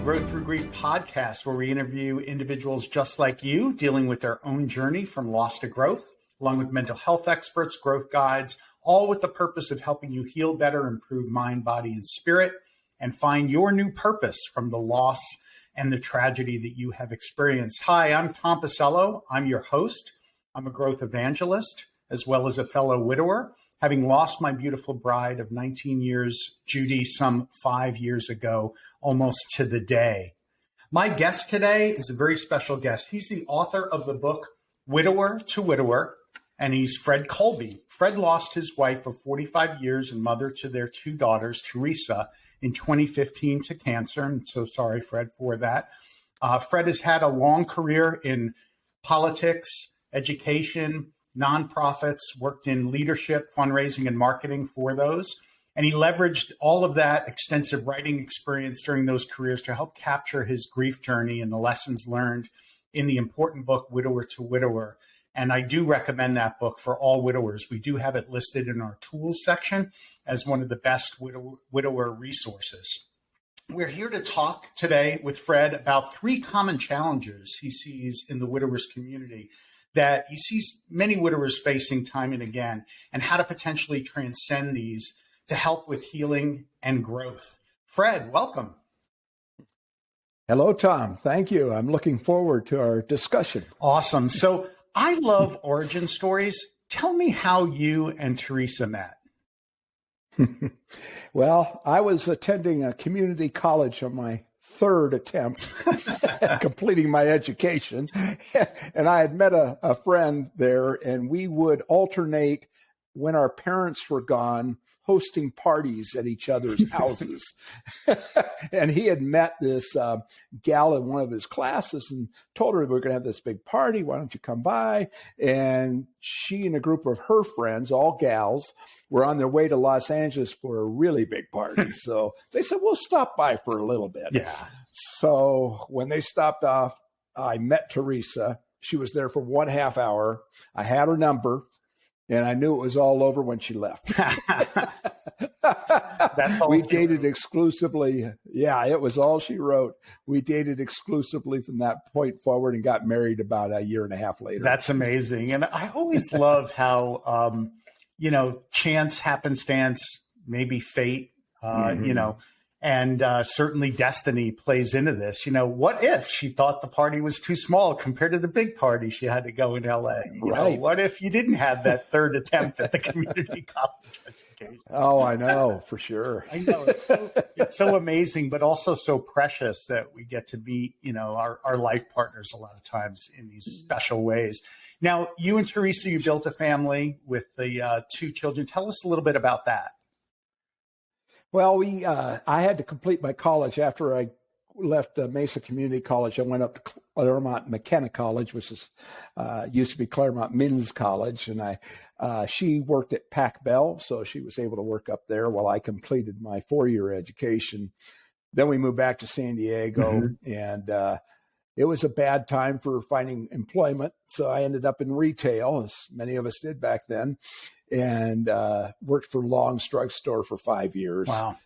Growth Through Grief podcast, where we interview individuals just like you dealing with their own journey from loss to growth, along with mental health experts, growth guides, all with the purpose of helping you heal better, improve mind, body, and spirit, and find your new purpose from the loss and the tragedy that you have experienced. Hi, I'm Tom Pisello. I'm your host. I'm a growth evangelist, as well as a fellow widower, having lost my beautiful bride of 19 years, Judy, some 5 years ago, almost to the day. My guest today is a very special guest. He's the author of the book, Widower to Widower, and he's Fred Colby. Fred lost his wife of 45 years and mother to their two daughters, Teresa, in 2015 to cancer. I'm so sorry, Fred, for that. Fred has had a long career in politics, education, nonprofits, worked in leadership, fundraising, and marketing for those. And he leveraged all of that extensive writing experience during those careers to help capture his grief journey and the lessons learned in the important book, Widower to Widower. And I do recommend that book for all widowers. We do have it listed in our tools section as one of the best widower resources. We're here to talk today with Fred about 3 common challenges he sees in the widowers community that he sees many widowers facing time and again, and how to potentially transcend these to help with healing and growth. Fred, welcome. Hello, Tom. Thank you. I'm looking forward to our discussion. Awesome. So I love origin stories. Tell me how you and Teresa met. Well, I was attending a community college on my 3rd attempt at completing my education. And I had met a friend there, and we would alternate when our parents were gone, hosting parties at each other's houses. And he had met this gal in one of his classes and told her we were going to have this big party. Why don't you come by? And she and a group of her friends, all gals, were on their way to Los Angeles for a really big party. So they said, we'll stop by for a little bit. Yeah. So when they stopped off, I met Teresa. She was there for 1.5 hours. I had her number. And I knew it was all over when she left. We dated exclusively. Yeah, it was all she wrote. We dated exclusively from that point forward and got married about 1.5 years later. That's amazing. And I always love how, chance, happenstance, maybe fate, and certainly destiny plays into this. What if she thought the party was too small compared to the big party she had to go in LA? Right. What if you didn't have that 3rd attempt at the community college education? Oh, I know, for sure. I know. It's so amazing, but also so precious that we get to meet, our life partners a lot of times in these special ways. Now, you and Teresa, you built a family with the 2 children. Tell us a little bit about that. Well, I had to complete my college after I left Mesa Community College. I went up to Claremont McKenna College, which is used to be Claremont Men's College, and she worked at Pac Bell, so she was able to work up there while I completed my 4-year education. Then we moved back to San Diego, and it was a bad time for finding employment, so I ended up in retail, as many of us did back then, and worked for Long's Drug Store for 5 years. Wow.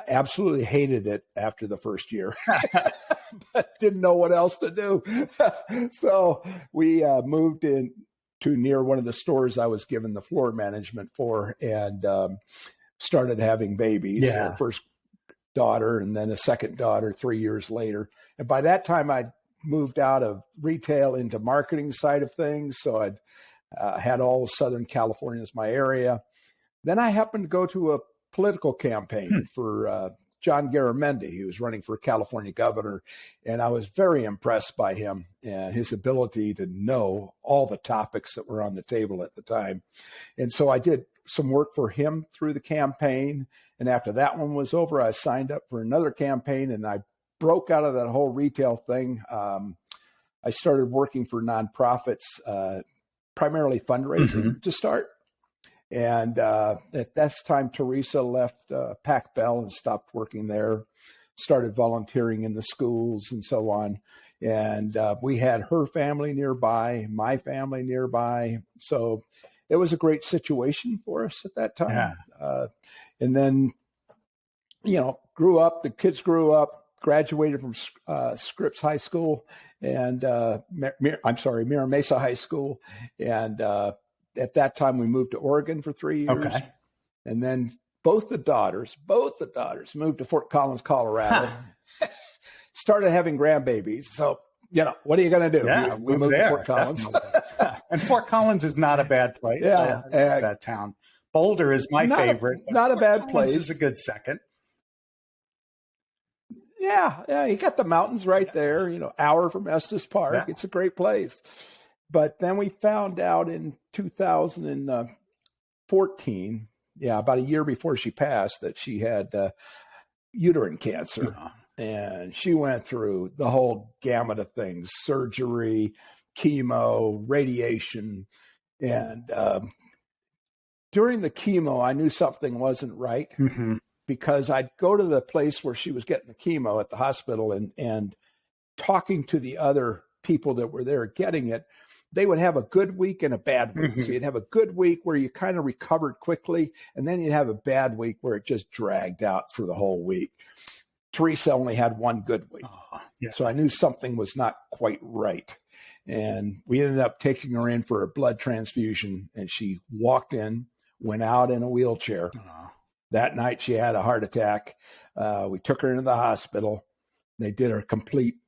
Absolutely hated it after the first year, but didn't know what else to do. So we moved in to near one of the stores I was given the floor management for, and started having babies. Yeah. First daughter and then a second daughter 3 years later. And by that time, I'd moved out of retail into marketing side of things. So I'd had all of Southern California as my area. Then I happened to go to a political campaign for John Garamendi. He was running for California governor, and I was very impressed by him and his ability to know all the topics that were on the table at the time. And so I did some work for him through the campaign. And after that one was over, I signed up for another campaign, and I broke out of that whole retail thing. I started working for nonprofits, primarily fundraising to start. And at that time, Teresa left Pac Bell and stopped working there, started volunteering in the schools and so on. And we had her family nearby, my family nearby. So it was a great situation for us at that time. And then, grew up, the kids grew up. Of graduated from Scripps High School and Mira Mesa High School. And at that time, we moved to Oregon for 3 years. Okay. And then both the daughters moved to Fort Collins, Colorado, started having grandbabies. So, what are you going to do? Yeah, we moved to Fort Collins. And Fort Collins is not a bad place. Yeah. That town. Boulder is my favorite. Not a bad place. This is a good second. Yeah, you got the mountains right there, hour from Estes Park. Yeah. It's a great place. But then we found out in 2014, about a year before she passed, that she had uterine cancer. Oh. And she went through the whole gamut of things: surgery, chemo, radiation. And during the chemo, I knew something wasn't right. Mm-hmm. Because I'd go to the place where she was getting the chemo at the hospital and talking to the other people that were there getting it, they would have a good week and a bad week. Mm-hmm. So you'd have a good week where you kind of recovered quickly, and then you'd have a bad week where it just dragged out through the whole week. Teresa only had one good week. Oh, yeah. So I knew something was not quite right. And we ended up taking her in for a blood transfusion, and she walked in, went out in a wheelchair. Oh. That night she had a heart attack. We took her into the hospital. They did her complete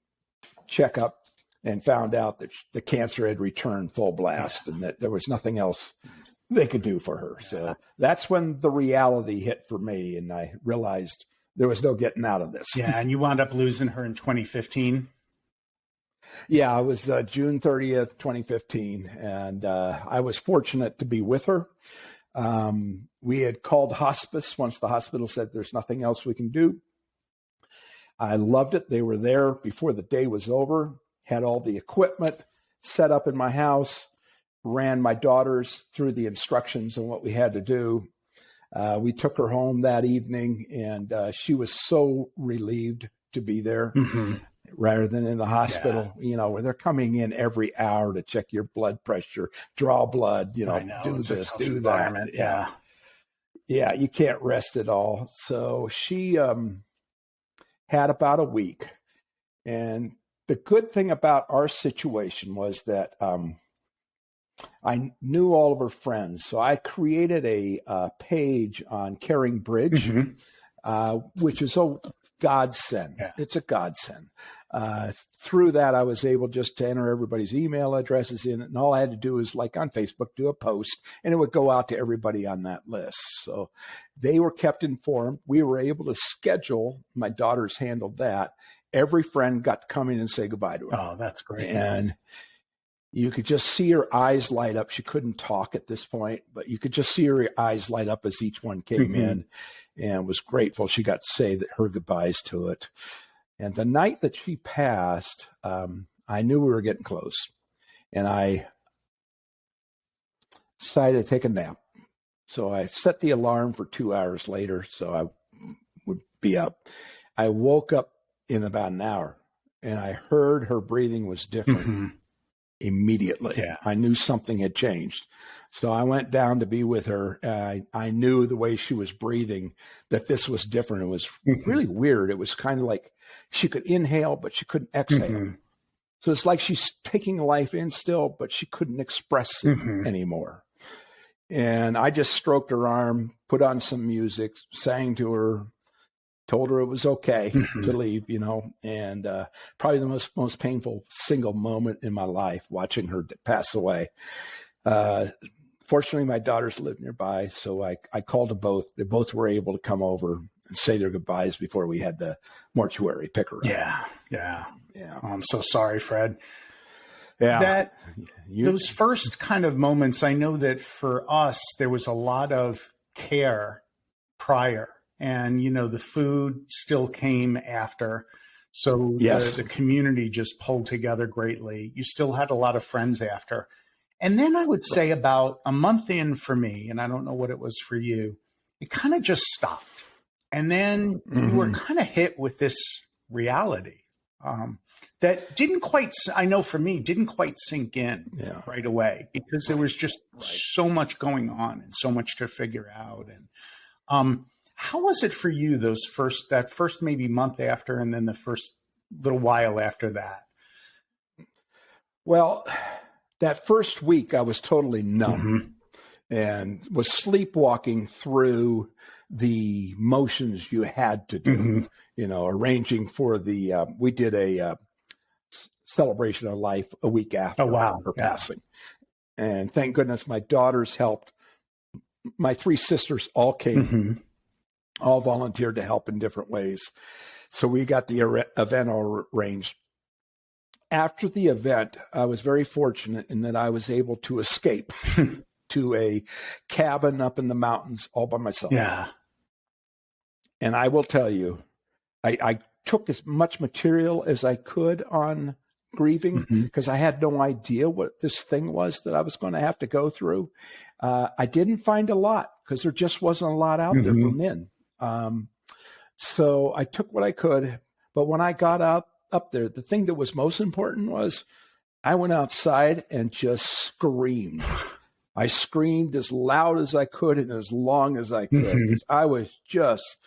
checkup and found out that the cancer had returned full blast and that there was nothing else they could do for her. So that's when the reality hit for me, and I realized there was no getting out of this. Yeah, and you wound up losing her in 2015? Yeah, it was June 30th, 2015, and I was fortunate to be with her. We had called hospice once the hospital said there's nothing else we can do. I loved it. They were there before the day was over, had all the equipment set up in my house, ran my daughters through the instructions on what we had to do. We took her home that evening, and she was so relieved to be there. Mm-hmm. Rather than in the hospital, where they're coming in every hour to check your blood pressure, draw blood, do this, do that. Yeah. Yeah, you can't rest at all. So she had about a week. And the good thing about our situation was that I knew all of her friends. So I created a page on Caring Bridge, mm-hmm. Which is a godsend. Yeah. It's a godsend. Through that, I was able just to enter everybody's email addresses in, and all I had to do is, like on Facebook, do a post, and it would go out to everybody on that list. So they were kept informed. We were able to schedule. My daughters handled that. Every friend got to come in and say goodbye to her. Oh, that's great. And you could just see her eyes light up. She couldn't talk at this point, but you could just see her eyes light up as each one came mm-hmm. in, and was grateful she got to say her goodbyes to it. And the night that she passed, I knew we were getting close, and I decided to take a nap. So I set the alarm for 2 hours later, so I would be up. I woke up in about an hour, and I heard her breathing was different mm-hmm. immediately. Yeah. I knew something had changed. So I went down to be with her. I knew the way she was breathing that this was different. It was mm-hmm. really weird. It was kind of like she could inhale, but she couldn't exhale. Mm-hmm. So it's like she's taking life in still, but she couldn't express it mm-hmm. anymore. And I just stroked her arm, put on some music, sang to her, told her it was okay mm-hmm. to leave, and probably the most painful single moment in my life, watching her pass away. Fortunately, my daughters lived nearby, so I called them both. They both were able to come over and say their goodbyes before we had the mortuary pick her up. Yeah. Oh, I'm so sorry, Fred. Yeah. Those first kind of moments, I know that for us, there was a lot of care prior, and, the food still came after. So yes. the community just pulled together greatly. You still had a lot of friends after. And then I would say about a month in for me, and I don't know what it was for you, it kind of just stopped. And then mm-hmm. you were kind of hit with this reality that didn't quite sink in right away, because there was just so much going on and so much to figure out. And How was it for you that first maybe month after, and then the first little while after that? Well, that first week I was totally numb and was sleepwalking through the motions you had to do, arranging for we did a celebration of life a week after her passing. And thank goodness my daughters helped. My three sisters all came, all volunteered to help in different ways. So we got the event arranged. After the event, I was very fortunate in that I was able to escape to a cabin up in the mountains all by myself. Yeah. And I will tell you, I took as much material as I could on grieving because I had no idea what this thing was that I was going to have to go through. I didn't find a lot because there just wasn't a lot out there for men. So I took what I could. But when I got up there, the thing that was most important was I went outside and just screamed. I screamed as loud as I could and as long as I could. I was just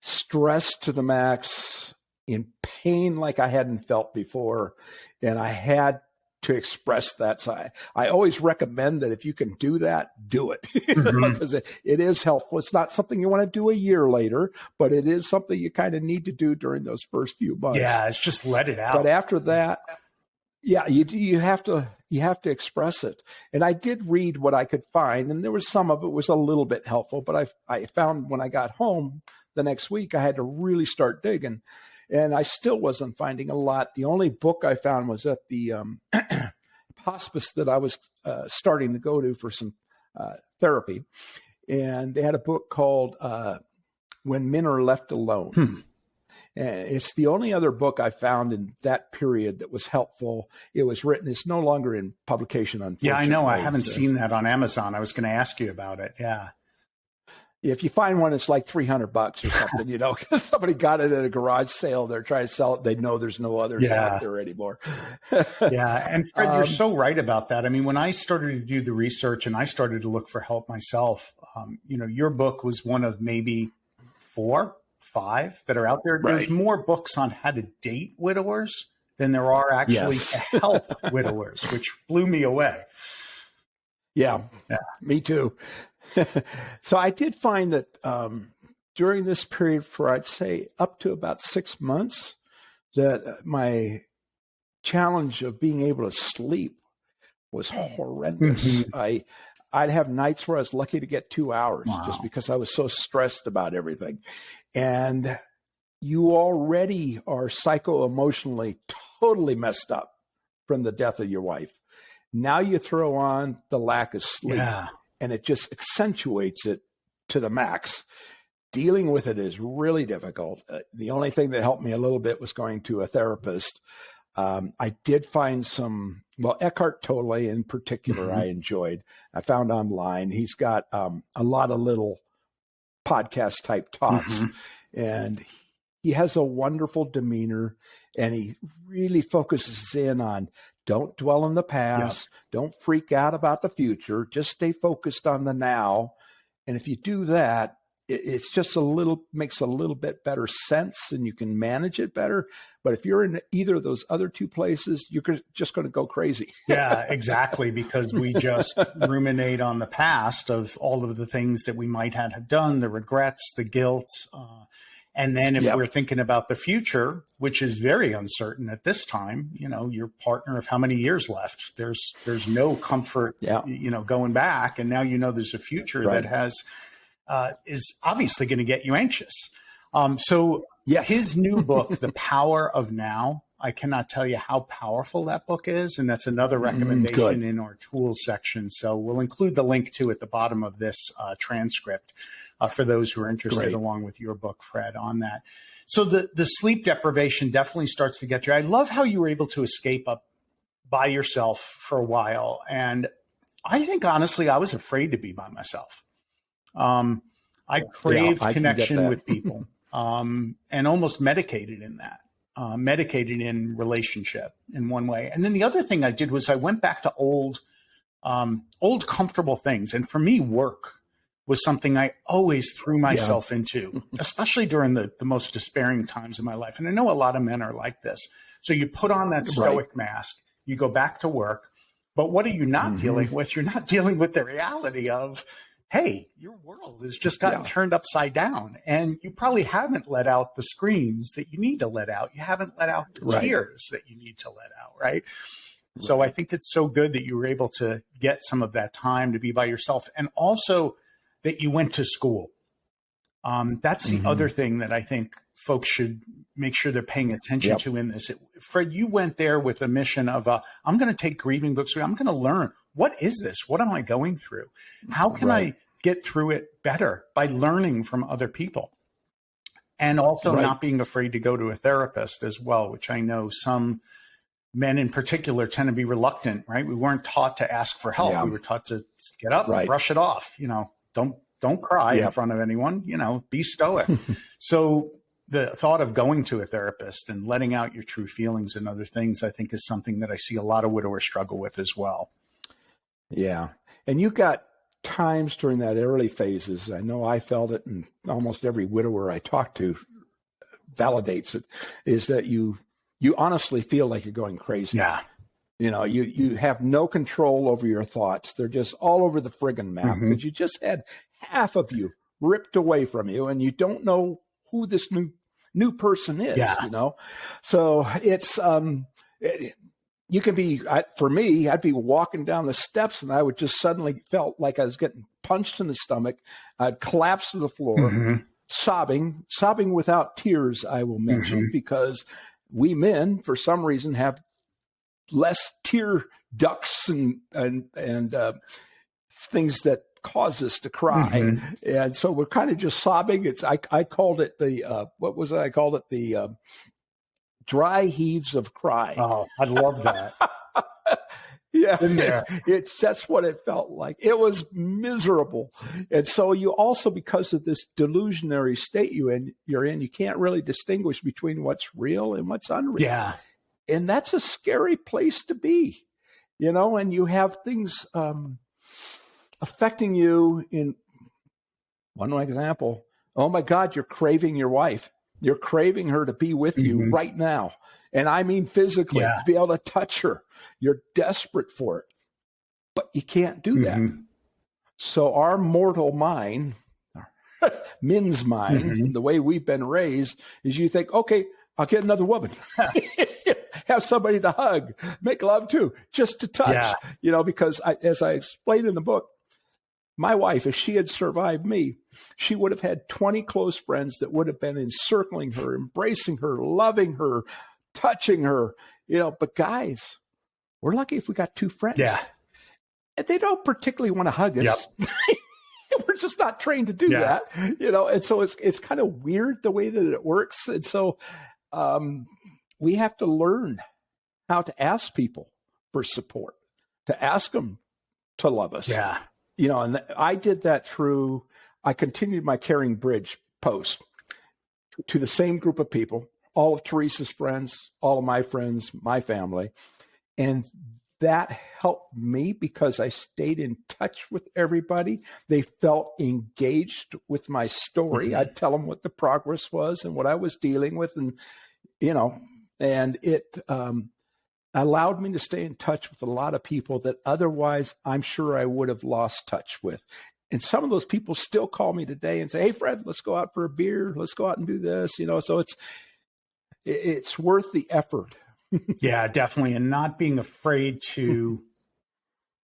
stressed to the max, in pain like I hadn't felt before. And I had to express that side. I always recommend that if you can do that, do it. Because it is helpful. It's not something you want to do a year later, but it is something you kind of need to do during those first few months. Yeah, it's just let it out. But after that, you have to express it. And I did read what I could find, and there was some of it was a little bit helpful, but I found when I got home the next week, I had to really start digging. And I still wasn't finding a lot. The only book I found was at the hospice that I was starting to go to for some therapy. And they had a book called When Men Are Left Alone. And it's the only other book I found in that period that was helpful. It was written. It's no longer in publication, unfortunately. Yeah, I know. I haven't seen that on Amazon. I was going to ask you about it. Yeah. If you find one, it's like $300 or something, because somebody got it at a garage sale. They're trying to sell it. They know there's no others out there anymore. Yeah. And Fred, you're so right about that. I mean, when I started to do the research and I started to look for help myself, your book was one of maybe 4, 5 that are out there. Right. There's more books on how to date widowers than there are actually to help widowers, which blew me away. Yeah, me too. So I did find that during this period for, I'd say, up to about 6 months, that my challenge of being able to sleep was horrendous. I'd have nights where I was lucky to get 2 hours just because I was so stressed about everything. And you already are psycho-emotionally totally messed up from the death of your wife. Now you throw on the lack of sleep. Yeah. And it just accentuates it to the max. Dealing with it is really difficult. The only thing that helped me a little bit was going to a therapist. I did find Eckhart Tolle in particular, I enjoyed. I found online. He's got a lot of little podcast type talks, and he has a wonderful demeanor, and he really focuses in on don't dwell on the past. Don't freak out about the future. Just stay focused on the now. And if you do that, it's just makes a little bit better sense and you can manage it better. But if you're in either of those other two places, you're just going to go crazy. Yeah, exactly. Because we just ruminate on the past of all of the things that we might have done, the regrets, the guilt. And then if we're thinking about the future, which is very uncertain at this time, your partner of how many years left, there's no comfort, going back. And now, there's a future that is obviously going to get you anxious. So his new book, The Power of Now, I cannot tell you how powerful that book is. And that's another recommendation in our tools section. So we'll include the link to at the bottom of this transcript for those who are interested, along with your book, Fred, on that. So the sleep deprivation definitely starts to get you. I love how you were able to escape up by yourself for a while. And I think, honestly, I was afraid to be by myself. I craved connection with people and almost medicated in that. Medicated in relationship in one way. And then the other thing I did was I went back to old comfortable things. And for me, work was something I always threw myself into, especially during the most despairing times of my life. And I know a lot of men are like this. So you put on that stoic mask, you go back to work, but what are you not dealing with? You're not dealing with the reality of, hey, your world has just gotten turned upside down, and you probably haven't let out the screams that you need to let out. You haven't let out the tears that you need to let out, right? So I think it's so good that you were able to get some of that time to be by yourself, and also that you went to school. That's the other thing that I think folks should make sure they're paying attention to in this. Fred, you went there with a mission of, I'm going to take grieving books. I'm going to learn, what is this? What am I going through? How can I get through it better by learning from other people? And also not being afraid to go to a therapist as well, which I know some men in particular tend to be reluctant, right? We weren't taught to ask for help. We were taught to get up and brush it off. You know, don't cry in front of anyone, you know, be stoic. So the thought of going to a therapist and letting out your true feelings and other things, I think, is something that I see a lot of widowers struggle with as well. Yeah. And you got times during that early phases, I know I felt it, and almost every widower I talk to validates it, is that you honestly feel like you're going crazy. Yeah. You know, you have no control over your thoughts. They're just all over the friggin' map, because you just had half of you ripped away from you, and you don't know who this new person is, you know? So it's, you can be, for me, I'd be walking down the steps and I would just suddenly felt like I was getting punched in the stomach. I'd collapse to the floor, sobbing without tears, I will mention, because we men, for some reason, have less tear ducts and things that cause us to cry. And so we're kind of just sobbing. I called it the, what was it? I called it the dry heaves of cry. Oh, I love that. That's what it felt like. It was miserable. And so you also, because of this delusionary state you're in, you can't really distinguish between what's real and what's unreal. Yeah. And that's a scary place to be, you know, and you have things affecting you. In one example, oh my God, you're craving your wife. You're craving her to be with you right now. And I mean physically, to be able to touch her. You're desperate for it, but you can't do that. So our mortal mind, men's mind, the way we've been raised, is you think, okay, I'll get another woman. Have somebody to hug, make love to, just to touch, you know, because as I explained in the book, my wife, if she had survived me, she would have had 20 close friends that would have been encircling her, embracing her, loving her, touching her, you know. But guys, we're lucky if we got 2 friends. Yeah. And they don't particularly want to hug us. We're just not trained to do that, you know. And so it's kind of weird the way that it works. And so we have to learn how to ask people for support, to ask them to love us. Yeah. You know, and I did that through, I continued my Caring Bridge post to the same group of people, all of Teresa's friends, all of my friends, my family. And that helped me because I stayed in touch with everybody. They felt engaged with my story. I'd tell them what the progress was and what I was dealing with. And, you know, and it allowed me to stay in touch with a lot of people that otherwise I'm sure I would have lost touch with. And some of those people still call me today and say, hey, Fred, let's go out for a beer. Let's go out and do this, you know. So it's worth the effort. Yeah, definitely. And not being afraid to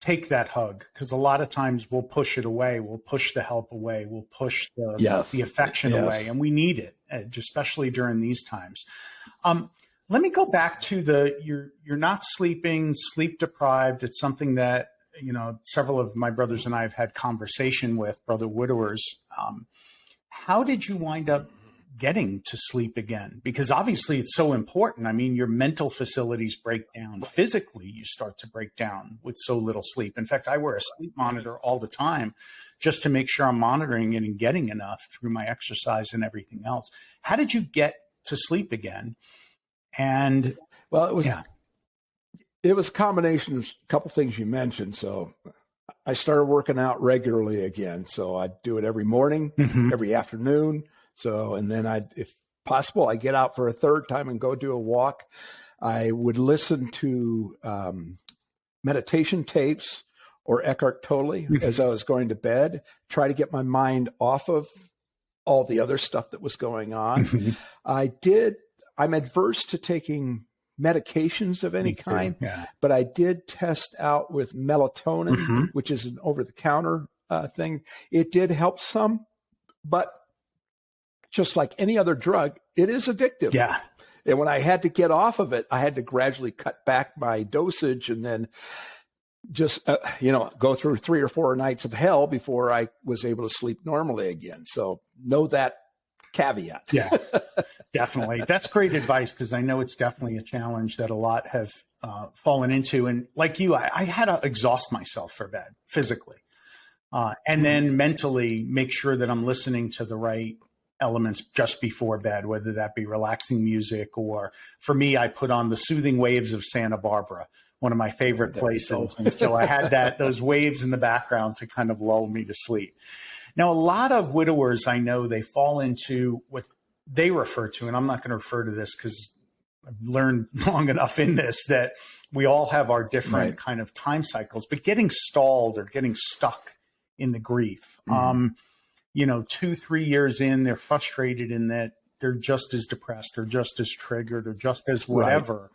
take that hug, because a lot of times we'll push it away. We'll push the help away. We'll push the affection away. And we need it, especially during these times. Let me go back to you're not sleeping, sleep deprived. It's something that, you know, several of my brothers and I have had conversation with, brother widowers. How did you wind up getting to sleep again? Because obviously it's so important. I mean, your mental facilities break down. Physically, you start to break down with so little sleep. In fact, I wear a sleep monitor all the time just to make sure I'm monitoring it and getting enough through my exercise and everything else. How did you get to sleep again? And well, it was a combination of a couple things you mentioned. So I started working out regularly again. So I do it every morning, every afternoon. So, and then if possible, I get out for a third time and go do a walk. I would listen to meditation tapes or Eckhart Tolle as I was going to bed, try to get my mind off of all the other stuff that was going on. I'm adverse to taking medications of any kind, but I did test out with melatonin, which is an over-the-counter thing. It did help some, but just like any other drug, it is addictive. Yeah. And when I had to get off of it, I had to gradually cut back my dosage and then just, go through 3 or 4 nights of hell before I was able to sleep normally again. So know that caveat. Yeah, definitely. That's great advice, because I know it's definitely a challenge that a lot have fallen into. And like you, I had to exhaust myself for bed physically, and then mentally make sure that I'm listening to the right elements just before bed, whether that be relaxing music, or for me, I put on the soothing waves of Santa Barbara, one of my favorite places. And so I had those waves in the background to kind of lull me to sleep. Now, a lot of widowers, I know, they fall into what they refer to, and I'm not going to refer to this because I've learned long enough in this that we all have our different kind of time cycles, but getting stalled or getting stuck in the grief. 2-3 years in, they're frustrated in that they're just as depressed or just as triggered or just as whatever,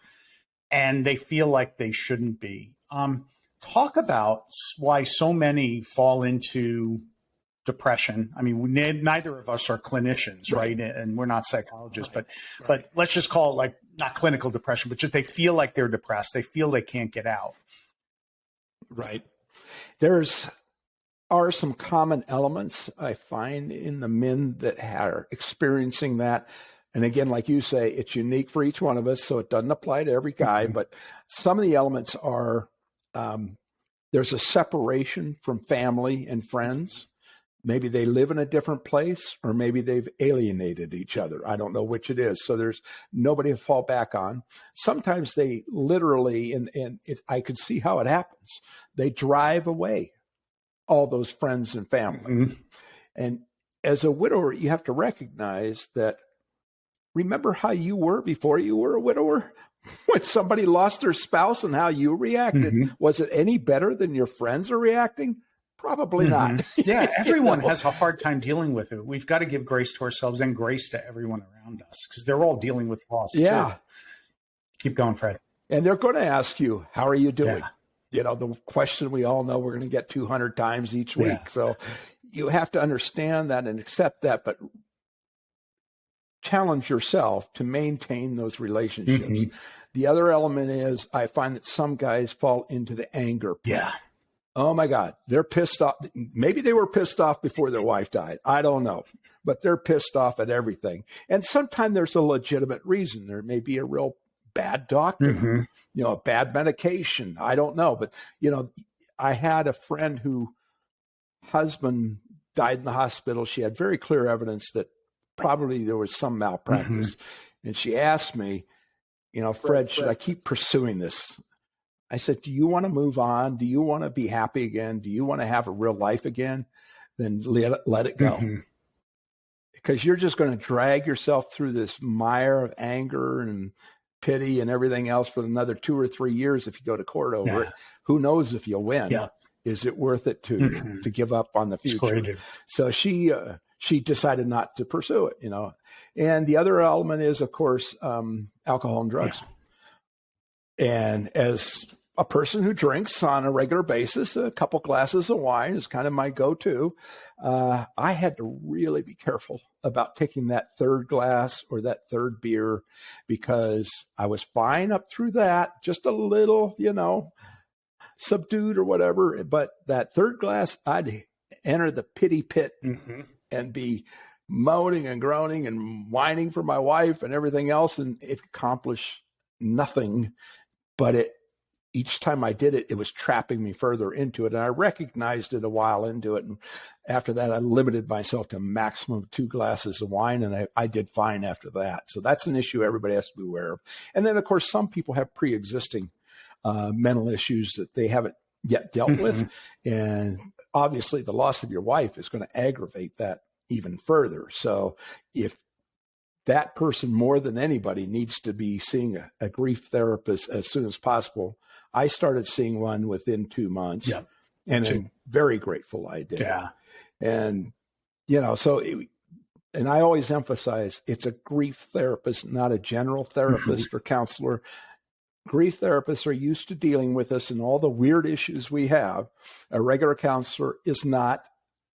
and they feel like they shouldn't be. Talk about why so many fall into depression. I mean, neither of us are clinicians, right? And we're not psychologists, but let's just call it like not clinical depression, but just they feel like they're depressed. They feel they can't get out. Right. Are some common elements I find in the men that are experiencing that. And again, like you say, it's unique for each one of us, so it doesn't apply to every guy. But some of the elements are there's a separation from family and friends. Maybe they live in a different place, or maybe they've alienated each other. I don't know which it is. So there's nobody to fall back on. Sometimes they literally, I could see how it happens. They drive away all those friends and family. And as a widower, you have to recognize that. Remember how you were before you were a widower? When somebody lost their spouse and how you reacted, was it any better than your friends are reacting? Probably not. Yeah, everyone has a hard time dealing with it. We've got to give grace to ourselves and grace to everyone around us, because they're all dealing with loss too. Keep going, Fred. And they're going to ask you, how are you doing? The question we all know we're going to get 200 times each week. So you have to understand that and accept that, but challenge yourself to maintain those relationships. The other element is I find that some guys fall into the anger. Oh my God, they're pissed off. Maybe they were pissed off before their wife died. I don't know, but they're pissed off at everything. And sometimes there's a legitimate reason. There may be a real bad doctor, a bad medication. I don't know. But, I had a friend whose husband died in the hospital. She had very clear evidence that probably there was some malpractice. And she asked me, Fred, should I keep pursuing this? I said, do you want to move on? Do you want to be happy again? Do you want to have a real life again? Then let it go. Because you're just going to drag yourself through this mire of anger and pity and everything else for another 2 or 3 years if you go to court over it. Who knows if you'll win? Is it worth it to give up on the future? So she decided not to pursue it, And the other element is, of course, alcohol and drugs. And as a person who drinks on a regular basis, a couple glasses of wine is kind of my go-to. I had to really be careful about taking that third glass or that third beer, because I was fine up through that, just a little, subdued or whatever. But that third glass, I'd enter the pity pit and be moaning and groaning and whining for my wife and everything else. And it accomplished nothing, but each time I did it, it was trapping me further into it. And I recognized it a while into it. And after that, I limited myself to a maximum of 2 glasses of wine. And I did fine after that. So that's an issue everybody has to be aware of. And then, of course, some people have pre-existing mental issues that they haven't yet dealt with. And obviously the loss of your wife is going to aggravate that even further. So if that person more than anybody needs to be seeing a grief therapist as soon as possible, I started seeing one within 2 months, and I'm very grateful I did. Yeah. And, and I always emphasize it's a grief therapist, not a general therapist or counselor. Grief therapists are used to dealing with us and all the weird issues we have. A regular counselor is not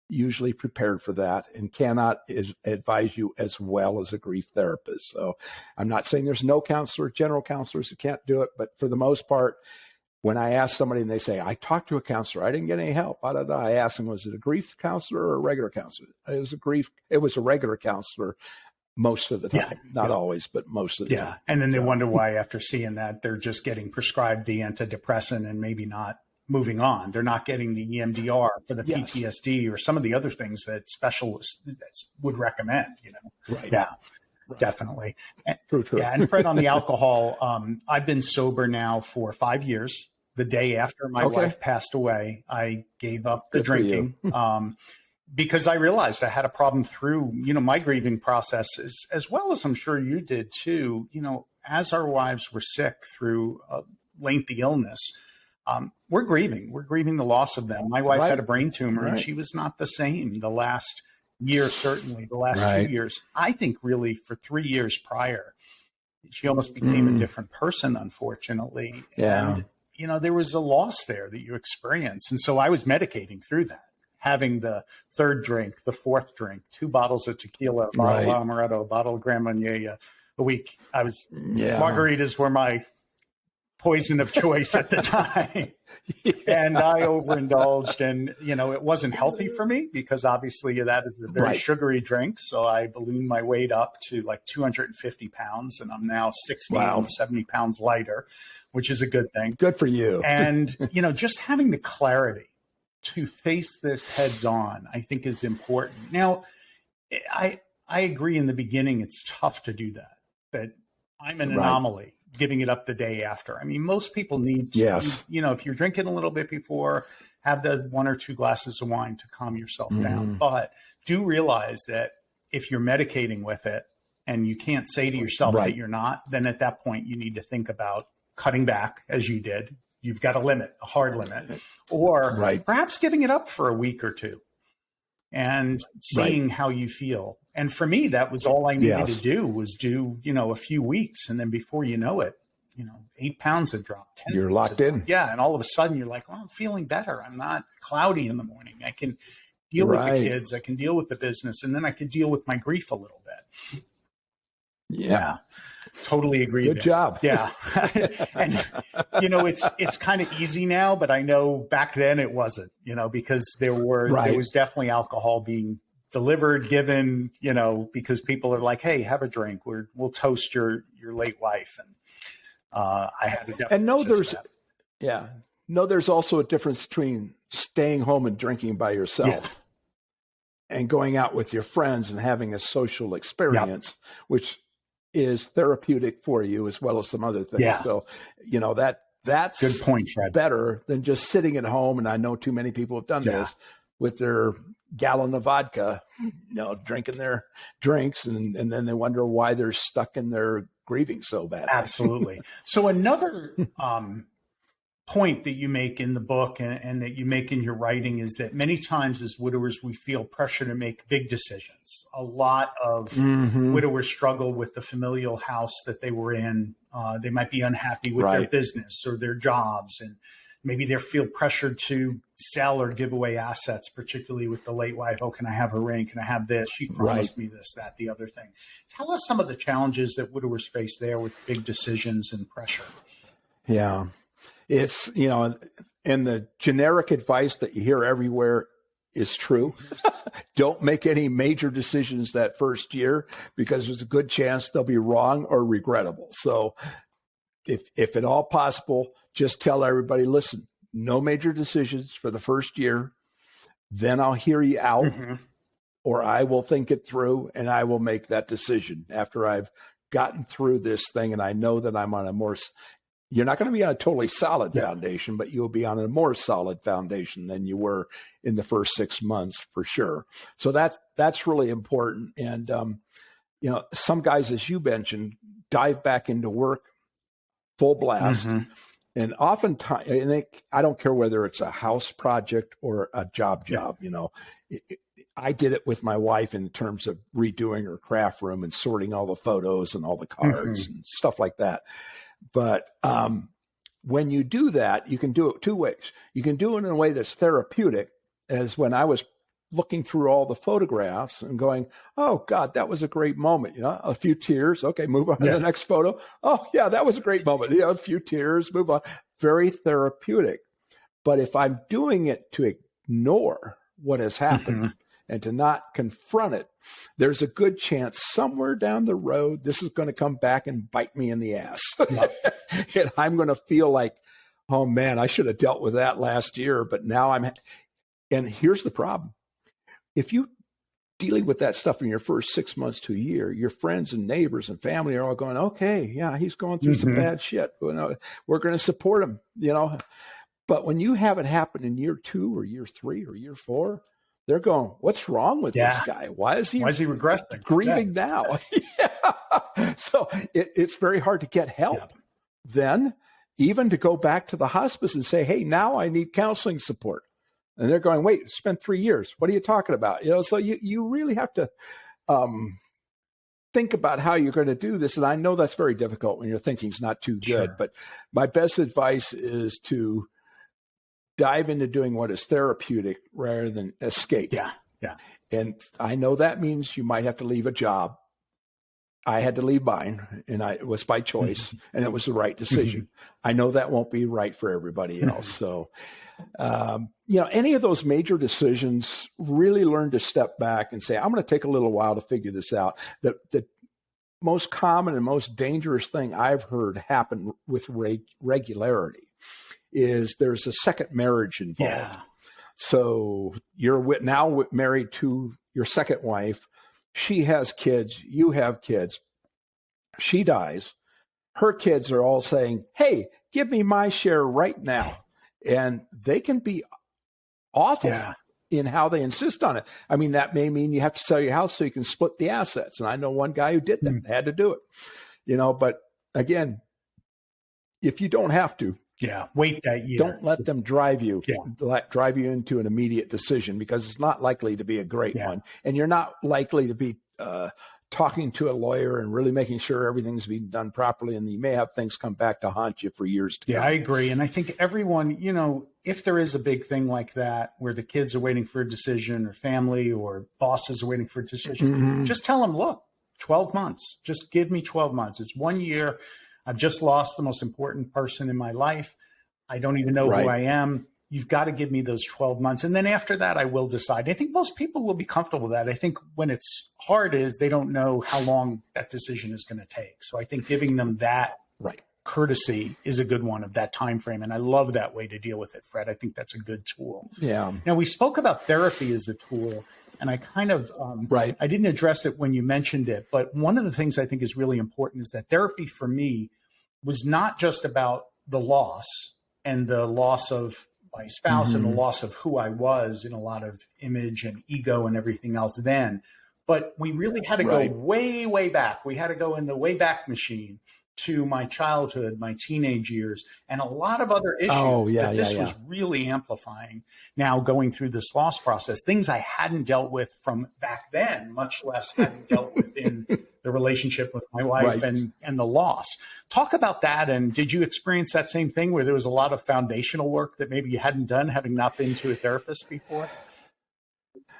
usually prepared for that and cannot advise you as well as a grief therapist. So I'm not saying there's no counselor, general counselors who can't do it, but for the most part, when I ask somebody and they say, I talked to a counselor, I didn't get any help. I asked them, was it a grief counselor or a regular counselor? It was a regular counselor most of the time, not always, but most of the time. And then they wonder why after seeing that, they're just getting prescribed the antidepressant and maybe not moving on. They're not getting the EMDR for the PTSD or some of the other things that specialists would recommend, Right. Yeah. Right. Definitely. True. Yeah. And Fred, on the alcohol, I've been sober now for 5 years. The day after my wife passed away, I gave up the drinking because I realized I had a problem through, my grieving process, as well as I'm sure you did too. As our wives were sick through a lengthy illness, we're grieving the loss of them. My wife had a brain tumor and she was not the same the last year, certainly the last 2 years. I think really for 3 years prior, she almost became a different person, unfortunately. And, there was a loss there that you experienced. And so I was medicating through that, having the third drink, the fourth drink, 2 bottles of tequila, a bottle of amaretto, a bottle of Grand Marnier a week. Margaritas were my poison of choice at the time. And I overindulged, and, it wasn't healthy for me because obviously that is a very sugary drink. So I ballooned my weight up to like 250 pounds and I'm now 60 and 70 pounds lighter, which is a good thing. Good for you. And, just having the clarity to face this heads on, I think is important. Now, I agree in the beginning, it's tough to do that, but I'm an anomaly. Giving it up the day after. I mean, most people need, if you're drinking a little bit before, have the 1 or 2 glasses of wine to calm yourself down. But do realize that if you're medicating with it and you can't say to yourself that you're not, then at that point you need to think about cutting back as you did. You've got a limit, a hard limit, or perhaps giving it up for a week or 2 and seeing how you feel. And for me, that was all I needed to do was a few weeks. And then before you know it, 8 pounds had dropped. 10 You're locked in. Yeah. And all of a sudden you're like, well, I'm feeling better. I'm not cloudy in the morning. I can deal with the kids. I can deal with the business. And then I can deal with my grief a little bit. Yeah. Totally agree. Good job. Yeah. And, it's kind of easy now, but I know back then it wasn't, because there was definitely alcohol being delivered, given, because people are like, hey, have a drink. We'll toast your late wife. And I had to definitely there's also a difference between staying home and drinking by yourself and going out with your friends and having a social experience, which is therapeutic for you as well as some other things. Yeah. So, that's good point, Fred. Better than just sitting at home. And I know too many people have done this with their gallon of vodka, drinking their drinks. And then they wonder why they're stuck in their grieving so bad. Absolutely. So another point that you make in the book and that you make in your writing is that many times as widowers, we feel pressure to make big decisions. A lot of widowers struggle with the familial house that they were in. They might be unhappy with their business or their jobs, and maybe they feel pressured to sell or give away assets, particularly with the late wife. Oh, can I have her ring? Can I have this? She promised me this, that, the other thing. Tell us some of the challenges that widowers face there with big decisions and pressure. Yeah. It's, and the generic advice that you hear everywhere is true. Don't make any major decisions that first year because there's a good chance they'll be wrong or regrettable. So if at all possible, just tell everybody, listen, no major decisions for the first year. Then I'll hear you out or I will think it through and I will make that decision after I've gotten through this thing. And I know that I'm on a more you're not going to be on a totally solid foundation, but you'll be on a more solid foundation than you were in the first 6 months for sure. So that's really important. And, some guys, as you mentioned, dive back into work full blast. Mm-hmm. And oftentimes, I don't care whether it's a house project or a job, I did it with my wife in terms of redoing her craft room and sorting all the photos and all the cards and stuff like that. But when you do that, you can do it two ways. You can do it in a way that's therapeutic, as when I was looking through all the photographs and going, oh, God, that was a great moment. A few tears. Okay, move on to the next photo. Oh, yeah, that was a great moment. A few tears, move on. Very therapeutic. But if I'm doing it to ignore what has happened and to not confront it, there's a good chance somewhere down the road, this is going to come back and bite me in the ass. And I'm going to feel like, oh, man, I should have dealt with that last year. But now and here's the problem. If you dealing with that stuff in your first 6 months to a year, your friends and neighbors and family are all going, okay, yeah, he's going through some bad shit. We're going to support him, But when you have it happen in year 2 or year 3 or year 4, they're going, what's wrong with this guy? Why is he regressing? Grieving now? So it's very hard to get help. Then even to go back to the hospice and say, hey, now I need counseling support. And they're going, wait, it's been 3 years. What are you talking about? So you really have to think about how you're going to do this. And I know that's very difficult when your thinking's not too good. But my best advice is to dive into doing what is therapeutic rather than escape. Yeah. And I know that means you might have to leave a job. I had to leave mine, and it was by choice, and it was the right decision. I know that won't be right for everybody else. So, any of those major decisions, really learn to step back and say, I'm going to take a little while to figure this out. The most common and most dangerous thing I've heard happen with regularity is there's a second marriage involved. Yeah. So you're now married to your second wife. She has kids. You have kids. She dies. Her kids are all saying, hey, give me my share right now. And they can be awful in how they insist on it. I mean, that may mean you have to sell your house so you can split the assets. And I know one guy who did that, had to do it, but again, if you don't have to, wait that year. Don't let them drive you into an immediate decision, because it's not likely to be a great one. And you're not likely to be talking to a lawyer and really making sure everything's being done properly. And you may have things come back to haunt you for years to come. I agree. And I think everyone, if there is a big thing like that, where the kids are waiting for a decision, or family or bosses are waiting for a decision, just tell them, look, 12 months, just give me 12 months. It's 1 year. I've just lost the most important person in my life. I don't even know who I am. You've got to give me those 12 months. And then after that, I will decide. I think most people will be comfortable with that. I think when it's hard is they don't know how long that decision is going to take. So I think giving them that courtesy is a good one of that time frame. And I love that way to deal with it, Fred. I think that's a good tool. Yeah. Now, we spoke about therapy as a tool. And I kind of, I didn't address it when you mentioned it, but one of the things I think is really important is that therapy for me was not just about the loss and the loss of my spouse and the loss of who I was in a lot of image and ego and everything else then, but we really had to go way, way back. We had to go in the way back machine to my childhood, my teenage years, and a lot of other issues that this was really amplifying now going through this loss process, things I hadn't dealt with from back then, much less hadn't dealt with in the relationship with my wife and the loss. Talk about that. And did you experience that same thing where there was a lot of foundational work that maybe you hadn't done, having not been to a therapist before?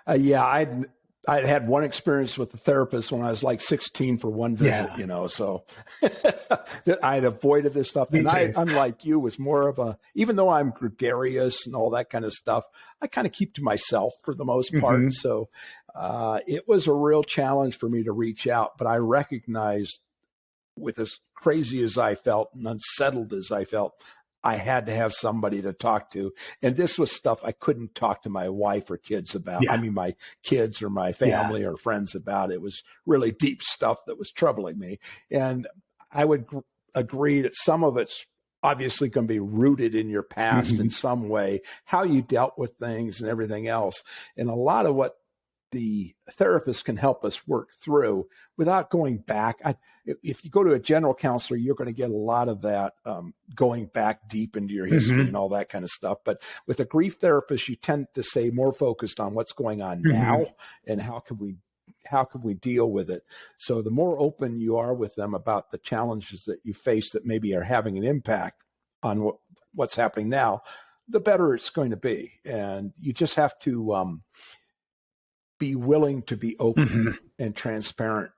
I had one experience with the therapist when I was like 16 for one visit, so that I'd avoided this stuff. And I, unlike you, was more of even though I'm gregarious and all that kind of stuff, I kind of keep to myself for the most part. So it was a real challenge for me to reach out, but I recognized, with as crazy as I felt and unsettled as I felt, I had to have somebody to talk to. And this was stuff I couldn't talk to my wife or kids about. I mean, my kids or my family or friends about. It was really deep stuff that was troubling me. And I would agree that some of it's obviously going to be rooted in your past in some way, how you dealt with things and everything else. And a lot of what the therapist can help us work through without going back. If you go to a general counselor, you're going to get a lot of that going back deep into your history and all that kind of stuff. But with a grief therapist, you tend to stay more focused on what's going on now and how can we deal with it. So the more open you are with them about the challenges that you face that maybe are having an impact on what's happening now, the better it's going to be. And you just have to be willing to be open and transparent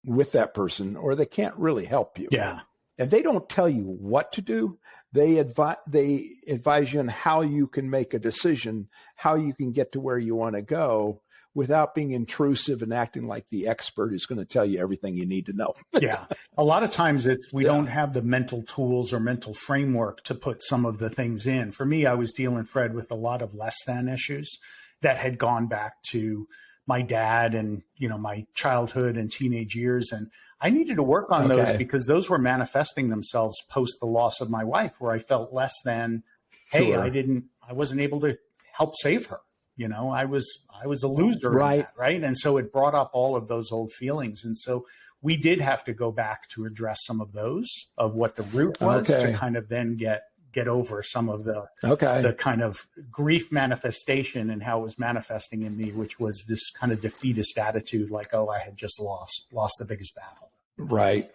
with that person, or they can't really help you. Yeah. And they don't tell you what to do. They advise you on how you can make a decision, how you can get to where you want to go without being intrusive and acting like the expert who's going to tell you everything you need to know. Yeah. A lot of times we don't have the mental tools or mental framework to put some of the things in. For me, I was dealing, Fred, with a lot of less than issues that had gone back to my dad and, my childhood and teenage years. And I needed to work on those because those were manifesting themselves post the loss of my wife, where I felt less than, hey, I wasn't able to help save her. I was a loser. Right. In that, right. And so it brought up all of those old feelings. And so we did have to go back to address some of those, of what the root was, to kind of then get over some of the kind of grief manifestation and how it was manifesting in me, which was this kind of defeatist attitude, like, oh, I had just lost the biggest battle. Right.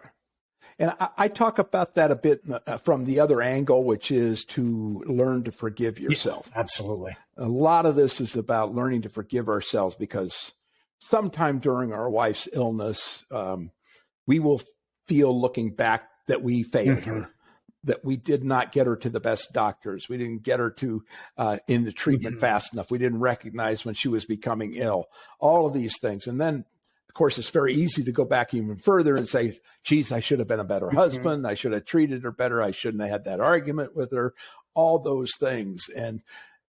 And I talk about that a bit from the other angle, which is to learn to forgive yourself. Yeah, absolutely. A lot of this is about learning to forgive ourselves, because sometime during our wife's illness, we will feel, looking back, that we failed her, that we did not get her to the best doctors. We didn't get her to in the treatment fast enough. We didn't recognize when she was becoming ill, all of these things. And then, of course, it's very easy to go back even further and say, geez, I should have been a better husband. I should have treated her better. I shouldn't have had that argument with her, all those things. And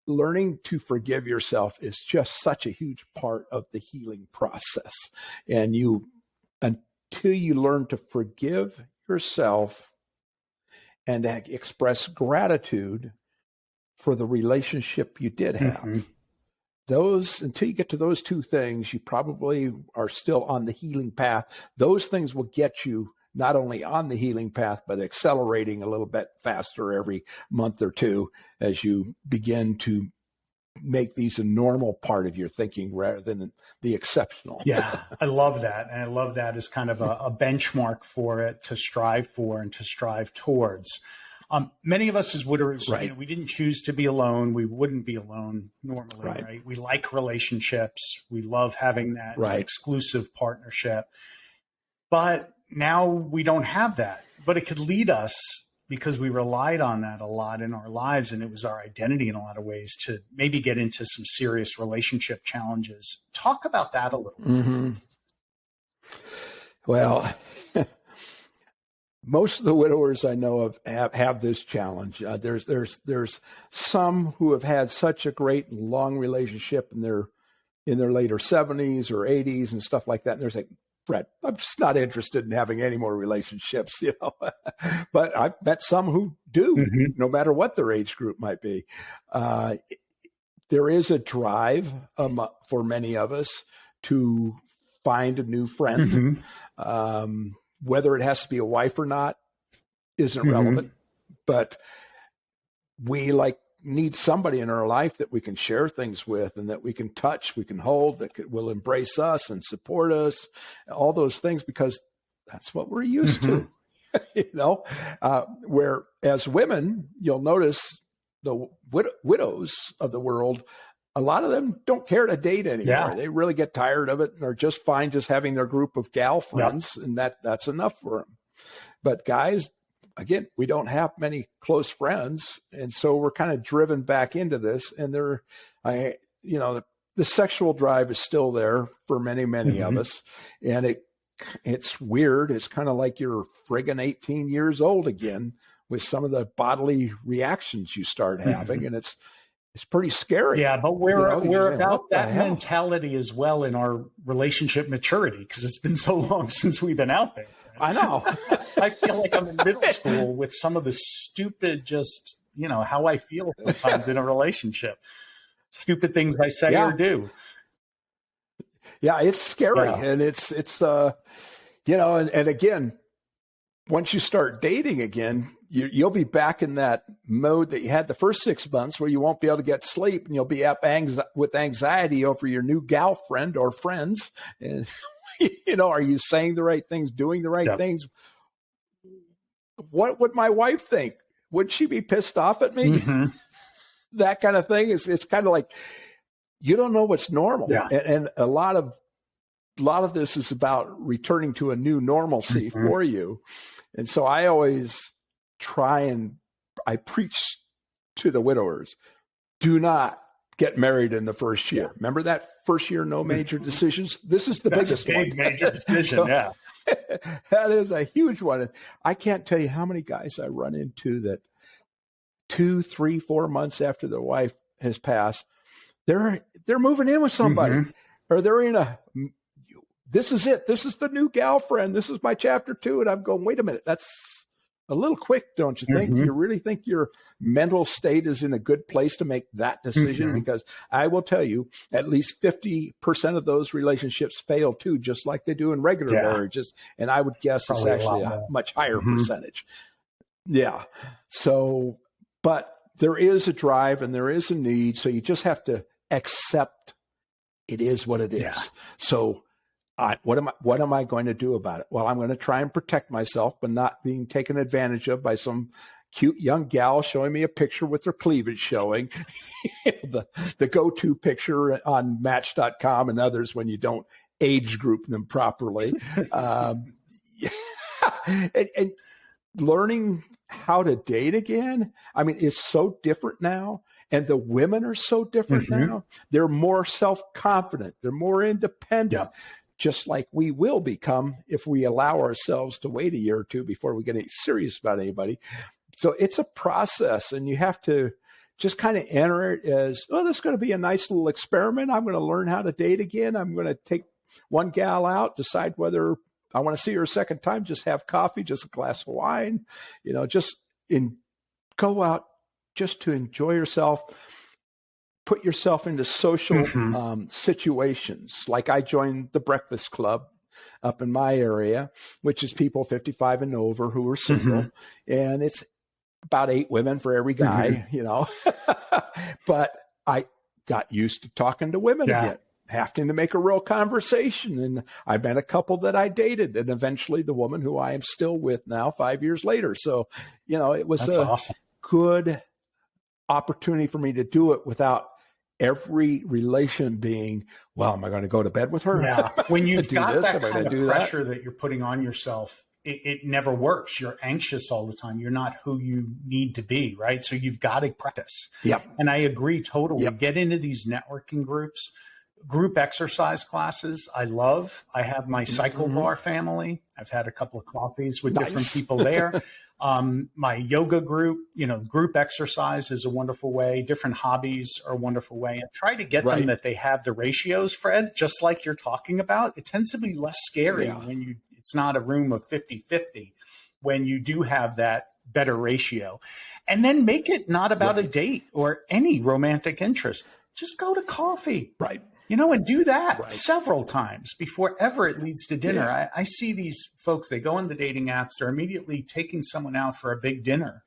learning to forgive yourself is just such a huge part of the healing process. And until you learn to forgive yourself and express gratitude for the relationship you did have, until you get to those two things, you probably are still on the healing path. Those things will get you not only on the healing path, but accelerating a little bit faster every month or two as you begin to make these a normal part of your thinking rather than the exceptional. Yeah, I love that. And I love that as kind of a benchmark for it to strive for and to strive towards. Many of us as widowers, we didn't choose to be alone. We wouldn't be alone normally, right? We like relationships. We love having that exclusive partnership. But now we don't have that. But it could lead us, because we relied on that a lot in our lives, and it was our identity in a lot of ways, to maybe get into some serious relationship challenges. Talk about that a little. Well, most of the widowers I know of have this challenge. There's some who have had such a great and long relationship in their later 70s or 80s and stuff like that. And they're like, Fred, I'm just not interested in having any more relationships, But I've met some who do, no matter what their age group might be. There is a drive for many of us to find a new friend. Whether it has to be a wife or not isn't relevant, but we need somebody in our life that we can share things with and that we can touch, we can hold, that will embrace us and support us, all those things, because that's what we're used to, where as women, you'll notice the widows of the world, a lot of them don't care to date anymore. Yeah. They really get tired of it and are just fine just having their group of gal friends, and that's enough for them. But guys, again, we don't have many close friends, and so we're kind of driven back into this. And the sexual drive is still there for many of us, and it's weird. It's kind of like you're friggin' 18 years old again with some of the bodily reactions you start having, and it's pretty scary. Yeah, but we're about that mentality as well in our relationship maturity, because it's been so long since we've been out there. I know. I feel like I'm in middle school with some of the stupid, just, how I feel sometimes in a relationship. Stupid things I say or do. Yeah, it's scary. Yeah. And it's and again, once you start dating again, you'll be back in that mode that you had the first 6 months where you won't be able to get sleep and you'll be up with anxiety over your new gal friend or friends. And, are you saying the right things, doing the right things? What would my wife think? Would she be pissed off at me? Mm-hmm. That kind of thing. It's kind of like, you don't know what's normal. Yeah. And a lot of this is about returning to a new normalcy for you. And so I always I preach to the widowers, do not get married in the first year. Remember that first year, no major decisions? This is the biggest one. Major decision, so, yeah. That is a huge one. And I can't tell you how many guys I run into that 2, 3, 4 months after their wife has passed, they're moving in with somebody, or they're in this is it. This is the new gal friend. This is my chapter 2. And I'm going, wait a minute. That's a little quick, don't you think? You really think your mental state is in a good place to make that decision? Because I will tell you, at least 50% of those relationships fail too, just like they do in regular marriages. And I would guess probably it's actually a much higher percentage. Yeah. So, but there is a drive and there is a need. So you just have to accept it is what it is. Yeah. So what am I going to do about it? Well, I'm going to try and protect myself, but not being taken advantage of by some cute young gal showing me a picture with their cleavage showing, the go-to picture on Match.com and others when you don't age group them properly. And learning how to date again. I mean, it's so different now. And the women are so different now. They're more self-confident. They're more independent. Just like we will become if we allow ourselves to wait a year or two before we get serious about anybody. So it's a process, and you have to just kind of enter it as, oh, this is going to be a nice little experiment. I'm going to learn how to date again. I'm going to take one gal out, decide whether I want to see her a second time, just have coffee, just a glass of wine, go out just to enjoy yourself. Put yourself into social situations. Like I joined the Breakfast Club up in my area, which is people 55 and over who are single. And it's about 8 women for every guy, But I got used to talking to women again, having to make a real conversation. And I met a couple that I dated, and eventually the woman who I am still with now 5 years later. So, it was awesome. Good opportunity for me to do it without every relation being, well, am I going to go to bed with her? Yeah. When you've got that kind of pressure that you're putting on yourself, it never works. You're anxious all the time. You're not who you need to be, right? So you've got to practice. Yep. And I agree totally. Yep. Get into these networking groups, group exercise classes. I have my cycle bar family. I've had a couple of coffees with different people there. My yoga group, group exercise is a wonderful way. Different hobbies are a wonderful way. And try to get them that they have the ratios, Fred, just like you're talking about. It tends to be less scary when it's not a room of 50-50, when you do have that better ratio. And then make it not about a date or any romantic interest. Just go to coffee. Right. And do that several times before ever it leads to dinner. Yeah. I see these folks, they go on the dating apps, they're immediately taking someone out for a big dinner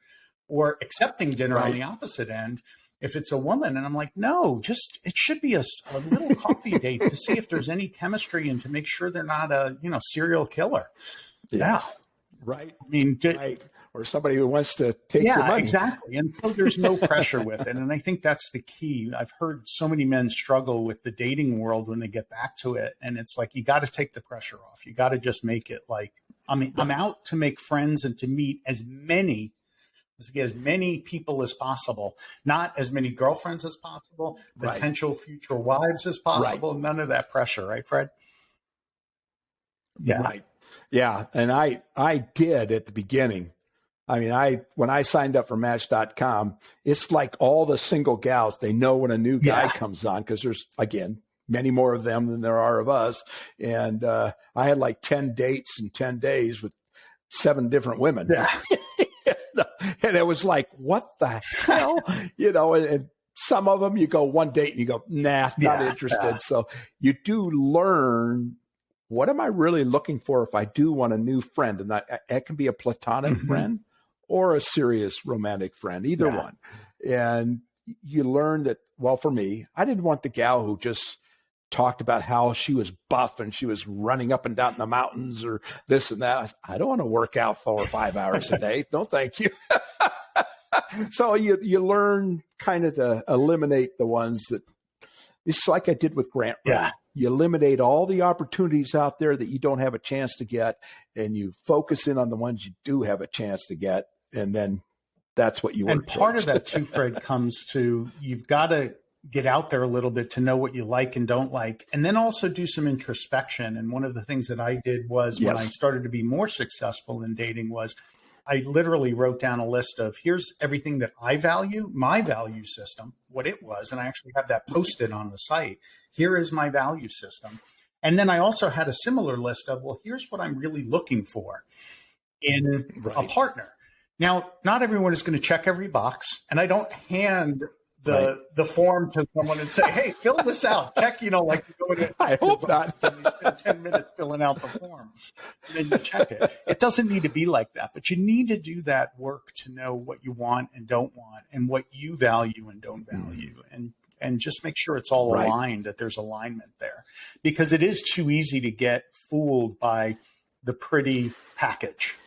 or accepting dinner on the opposite end if it's a woman. And I'm like, no, it should be a little coffee date to see if there's any chemistry and to make sure they're not a, serial killer. Yes. Yeah. Right. I mean, or somebody who wants to take your money. Exactly. And so there's no pressure with it. And I think that's the key. I've heard so many men struggle with the dating world when they get back to it. And it's like, you got to take the pressure off. You got to just make it like, I'm out to make friends and to meet as many people as possible, not as many girlfriends as possible, potential future wives as possible. None of that pressure. Right, Fred? Yeah. Right. Yeah. And I did at the beginning. I mean, when I signed up for Match.com, it's like all the single gals, they know when a new guy comes on because there's, again, many more of them than there are of us. And I had like 10 dates in 10 days with 7 different women. Yeah. And it was like, what the hell? And some of them you go one date and you go, nah, not interested. Yeah. So you do learn, what am I really looking for if I do want a new friend? And it can be a platonic friend or a serious romantic friend, either one. And you learn that, well, for me, I didn't want the gal who just talked about how she was buff and she was running up and down the mountains or this and that. I don't want to work out 4 or 5 hours a day. No, thank you. So you learn kind of to eliminate the ones that, it's like I did with Grant. Yeah. You eliminate all the opportunities out there that you don't have a chance to get, and you focus in on the ones you do have a chance to get. And then that's what you work And part towards. of that too, Fred, comes to, you've got to get out there a little bit to know what you like and don't like, and then also do some introspection. And one of the things that I did was when I started to be more successful in dating was I literally wrote down a list of, here's everything that I value, my value system, what it was. And I actually have that posted on the site. Here is my value system. And then I also had a similar list of, well, here's what I'm really looking for in a partner. Now, not everyone is going to check every box, and I don't hand the form to someone and say, hey, fill this out. Check, like you go in. I hope not. And you spend 10 minutes filling out the form, and then you check it. It doesn't need to be like that, but you need to do that work to know what you want and don't want, and what you value and don't value, and just make sure it's all aligned, that there's alignment there, because it is too easy to get fooled by the pretty package,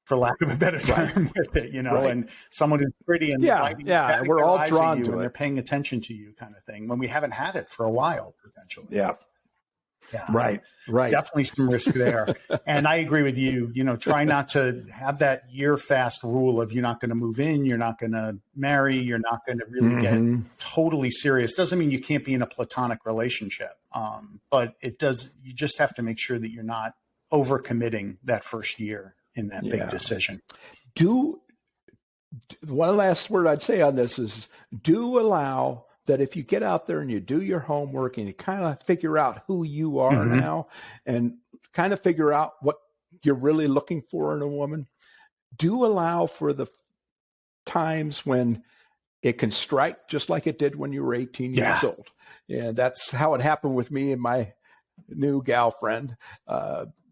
for lack of a better term, with it, and someone who's pretty and we're all drawn to and it. they're paying attention to you, kind of thing, when we haven't had it for a while, potentially. Yeah. Right. Definitely some risk there. And I agree with you. Try not to have that year fast rule of, you're not going to move in, you're not going to marry, you're not going to really get totally serious. Doesn't mean you can't be in a platonic relationship, but it does. You just have to make sure that you're not overcommitting that first year in that big decision. One last word I'd say on this is, do allow that if you get out there and you do your homework and you kind of figure out who you are now and kind of figure out what you're really looking for in a woman, do allow for the times when it can strike, just like it did when you were 18 years old. And that's how it happened with me and my new gal friend.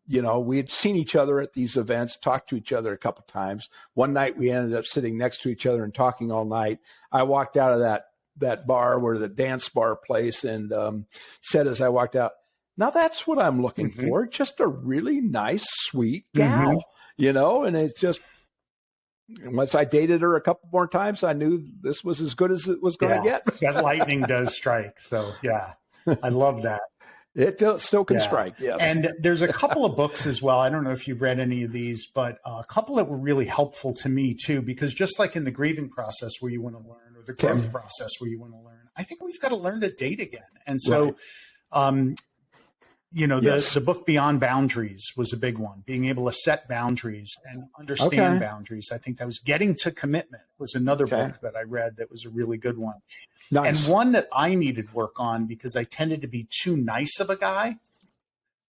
We had seen each other at these events, talked to each other a couple times. One night we ended up sitting next to each other and talking all night. I walked out of that bar, where the dance bar place, and said as I walked out, now that's what I'm looking for. Just a really nice, sweet gal, and it's just, once I dated her a couple more times, I knew this was as good as it was going to get. That lightning does strike. So I love that. It still can strike, yes. And there's a couple of books as well. I don't know if you've read any of these, but a couple that were really helpful to me too, because just like in the grieving process where you want to learn, or the growth process where you want to learn, I think we've got to learn to date again. And so, the book Beyond Boundaries was a big one. Being able to set boundaries and understand boundaries. I think that was Getting to Commitment was another book that I read that was a really good one. Nice. And one that I needed work on, because I tended to be too nice of a guy,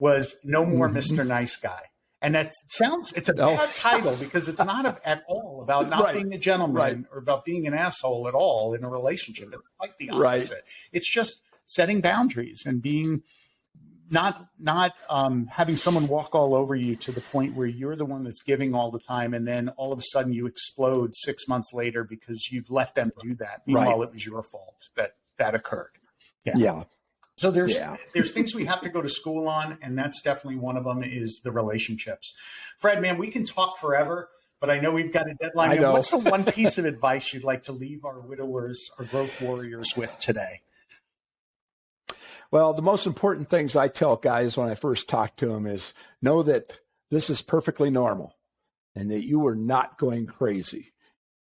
was No More Mr. Nice Guy. And it's a bad title, because it's not at all about not being a gentleman or about being an asshole at all in a relationship. It's quite the opposite. It's just setting boundaries and being not having someone walk all over you to the point where you're the one that's giving all the time, and then all of a sudden you explode 6 months later because you've let them do that. Meanwhile, it was your fault that occurred. Yeah. So there's things we have to go to school on, and that's definitely one of them, is the relationships. Fred, man, we can talk forever, but I know we've got a deadline. I know. What's the one piece of advice you'd like to leave our widowers, our growth warriors, with today? Well, the most important things I tell guys when I first talk to them is, know that this is perfectly normal and that you are not going crazy.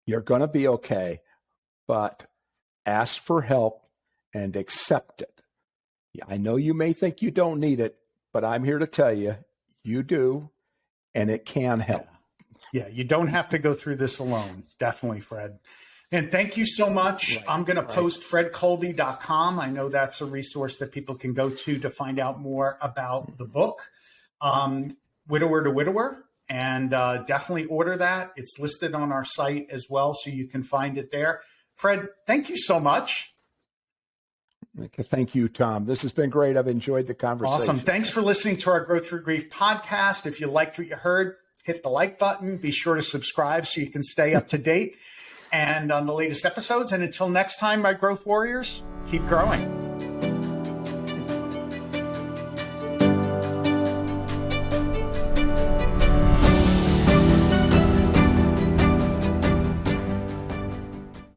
You're going to be okay, but ask for help and accept it. I know you may think you don't need it, but I'm here to tell you, you do, and it can help. Yeah, you don't have to go through this alone. Definitely, Fred. And thank you so much. I'm going to post fredcolby.com. I know that's a resource that people can go to find out more about the book. Widower to Widower, and definitely order that. It's listed on our site as well, so you can find it there. Fred, thank you so much. Thank you, Tom. This has been great. I've enjoyed the conversation. Awesome. Thanks for listening to our Growth Through Grief podcast. If you liked what you heard, hit the like button. Be sure to subscribe so you can stay up to date and on the latest episodes. And until next time, my growth warriors, keep growing.